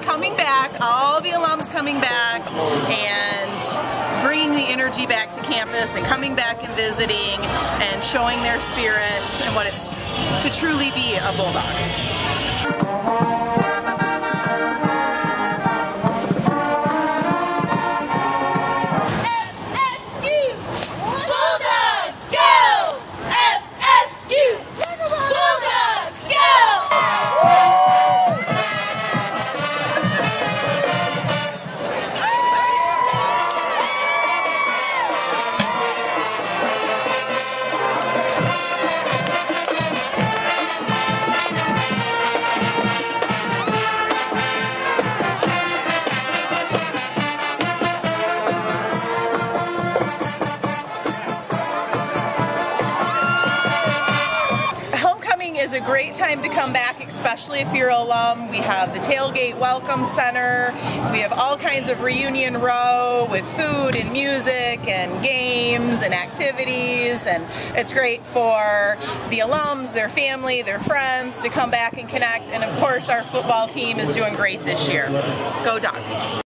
coming back, all the alums coming back and bringing the energy back to campus and coming back and visiting and showing their spirit and what it's to truly be a Bulldog. Is a great time to come back, especially if you're an alum. We have the Tailgate Welcome Center. We have all kinds of reunion row with food and music and games and activities, and it's great for the alums, their family, their friends to come back and connect. And of course, our football team is doing great this year. Go Dogs!